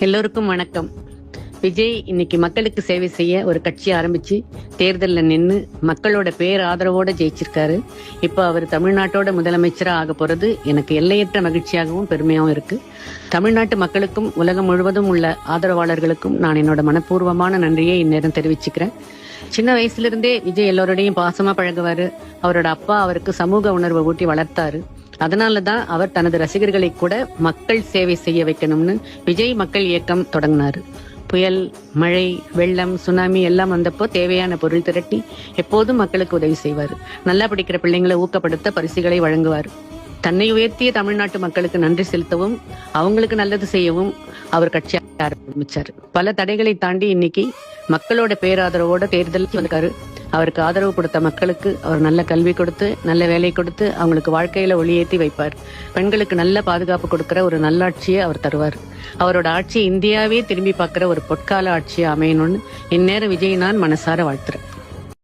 எல்லோருக்கும் வணக்கம். விஜய் இன்னைக்கு மக்களுக்கு சேவை செய்ய ஒரு கட்சி ஆரம்பிச்சு தேர்தலில் நின்று மக்களோட பேர் ஆதரவோட ஜெயிச்சிருக்காரு. இப்போ அவர் தமிழ்நாட்டோட முதலமைச்சரா ஆக போறது எனக்கு எல்லையற்ற மகிழ்ச்சியாகவும் பெருமையாகவும் இருக்கு. தமிழ்நாட்டு மக்களுக்கும் உலகம் முழுவதும் உள்ள ஆதரவாளர்களுக்கும் நான் என்னோட மனப்பூர்வமான நன்றியை இந்நேரம் தெரிவிச்சுக்கிறேன். சின்ன வயசுல இருந்தே விஜய் எல்லோருடையும் பாசமா பழகுவாரு. அவரோட அப்பா அவருக்கு சமூக உணர்வை ஊட்டி வளர்த்தாரு. அதனாலதான் அவர் தனது ரசிகர்களை கூட மக்கள் சேவை செய்ய வைக்கணும்னு விஜய் மக்கள் இயக்கம் தொடங்கினாரு. புயல், மழை, வெள்ளம், சுனாமி எல்லாம் வந்தப்போ தேவையான பொருள் திரட்டி எப்போதும் மக்களுக்கு உதவி செய்வார். நல்லா படிக்கிற பிள்ளைங்களை ஊக்கப்படுத்த பரிசுகளை வழங்குவார். தன்னை உயர்த்திய தமிழ்நாட்டு மக்களுக்கு நன்றி செலுத்தவும் அவங்களுக்கு நல்லது செய்யவும் அவர் கட்சி ஆரம்பிச்சாரு. பல தடைகளை தாண்டி இன்னைக்கு மக்களோட பேராதரவோட தேர்தலுக்கு வந்திருக்காரு. அவருக்கு ஆதரவு கொடுத்த மக்களுக்கு அவர் நல்ல கல்வி கொடுத்து, நல்ல வேலை கொடுத்து, அவங்களுக்கு வாழ்க்கையில ஒளியேற்றி வைப்பார். பெண்களுக்கு நல்ல பாதுகாப்பு கொடுக்கிற ஒரு நல்லாட்சியை அவர் தருவார். அவரோட ஆட்சி இந்தியாவே திரும்பி பார்க்கிற ஒரு பொற்கால ஆட்சியை அமையணும்னு இந்நேரம் விஜய் நான் மனசார வாழ்த்துறேன்.